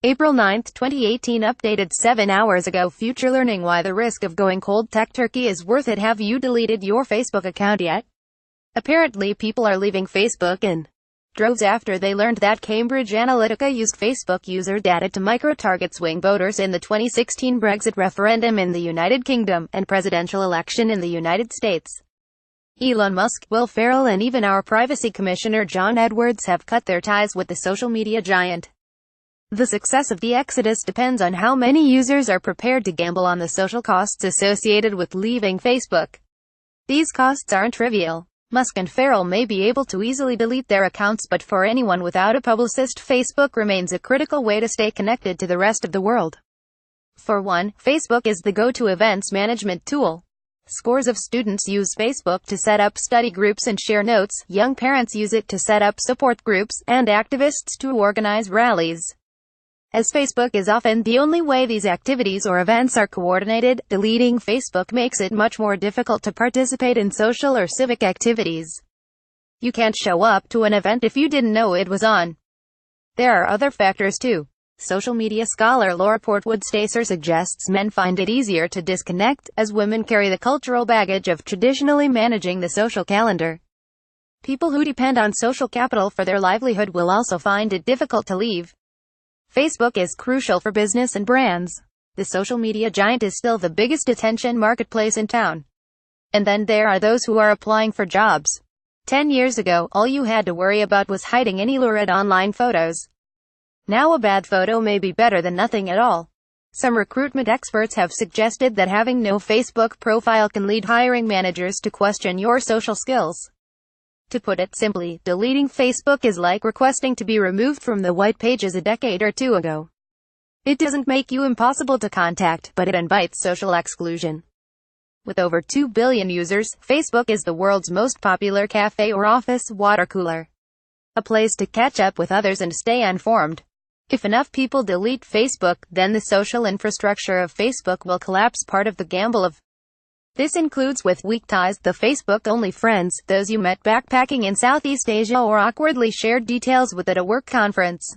April 9, 2018 updated 7 hours ago. Future learning why the risk of going cold tech turkey is worth it. Have you deleted your Facebook account yet? Apparently people are leaving Facebook in droves after they learned that Cambridge Analytica used Facebook user data to micro-target swing voters in the 2016 Brexit referendum in the United Kingdom, and presidential election in the United States. Elon Musk, Will Ferrell and even our Privacy Commissioner John Edwards have cut their ties with the social media giant. The success of the exodus depends on how many users are prepared to gamble on the social costs associated with leaving Facebook. These costs aren't trivial. Musk and Ferrell may be able to easily delete their accounts, but for anyone without a publicist, Facebook remains a critical way to stay connected to the rest of the world. For one, Facebook is the go-to events management tool. Scores of students use Facebook to set up study groups and share notes, young parents use it to set up support groups, and activists to organize rallies. As Facebook is often the only way these activities or events are coordinated, deleting Facebook makes it much more difficult to participate in social or civic activities. You can't show up to an event if you didn't know it was on. There are other factors too. Social media scholar Laura Portwood-Stacer suggests men find it easier to disconnect, as women carry the cultural baggage of traditionally managing the social calendar. People who depend on social capital for their livelihood will also find it difficult to leave. Facebook is crucial for business and brands. The social media giant is still the biggest attention marketplace in town. And then there are those who are applying for jobs. 10 years ago, all you had to worry about was hiding any lurid online photos. Now a bad photo may be better than nothing at all. Some recruitment experts have suggested that having no Facebook profile can lead hiring managers to question your social skills. To put it simply, deleting Facebook is like requesting to be removed from the white pages a decade or two ago. It doesn't make you impossible to contact, but it invites social exclusion. With over 2 billion users, Facebook is the world's most popular cafe or office water cooler. A place to catch up with others and stay informed. If enough people delete Facebook, then the social infrastructure of Facebook will collapse. Part of the gamble of this includes with weak ties, the Facebook-only friends, those you met backpacking in Southeast Asia or awkwardly shared details with at a work conference.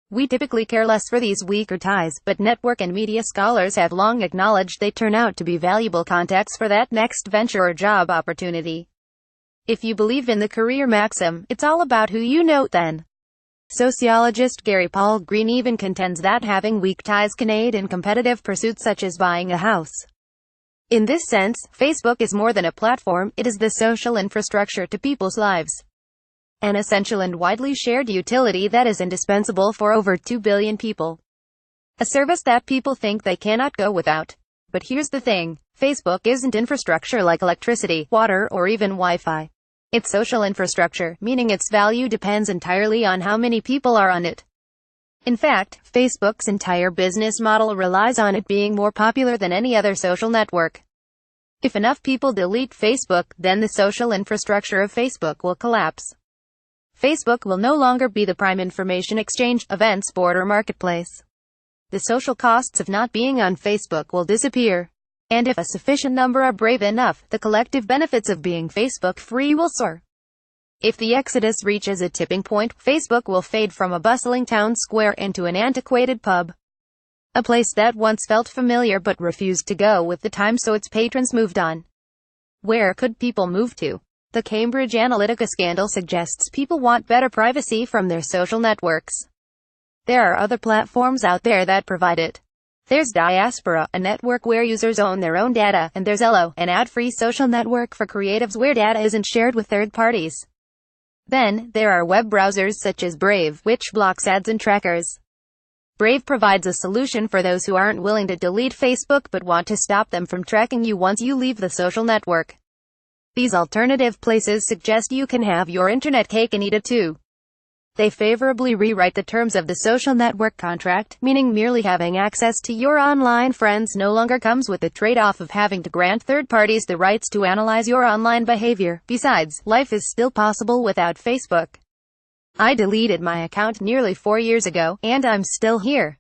We typically care less for these weaker ties, but network and media scholars have long acknowledged they turn out to be valuable contacts for that next venture or job opportunity. If you believe in the career maxim, it's all about who you know then. Sociologist Gary Paul Green even contends that having weak ties can aid in competitive pursuits such as buying a house. In this sense, Facebook is more than a platform, it is the social infrastructure to people's lives. An essential and widely shared utility that is indispensable for over 2 billion people. A service that people think they cannot go without. But here's the thing, Facebook isn't infrastructure like electricity, water, or even Wi-Fi. It's social infrastructure, meaning its value depends entirely on how many people are on it. In fact, Facebook's entire business model relies on it being more popular than any other social network. If enough people delete Facebook, then the social infrastructure of Facebook will collapse. Facebook will no longer be the prime information exchange, events board or marketplace. The social costs of not being on Facebook will disappear. And if a sufficient number are brave enough, the collective benefits of being Facebook-free will soar. If the exodus reaches a tipping point, Facebook will fade from a bustling town square into an antiquated pub. A place that once felt familiar but refused to go with the time, so its patrons moved on. Where could people move to? The Cambridge Analytica scandal suggests people want better privacy from their social networks. There are other platforms out there that provide it. There's Diaspora, a network where users own their own data, and there's Elo, an ad-free social network for creatives where data isn't shared with third parties. Then, there are web browsers such as Brave, which blocks ads and trackers. Brave provides a solution for those who aren't willing to delete Facebook but want to stop them from tracking you once you leave the social network. These alternative places suggest you can have your internet cake and eat it too. They favorably rewrite the terms of the social network contract, meaning merely having access to your online friends no longer comes with the trade-off of having to grant third parties the rights to analyze your online behavior. Besides, life is still possible without Facebook. I deleted my account nearly 4 years ago, and I'm still here.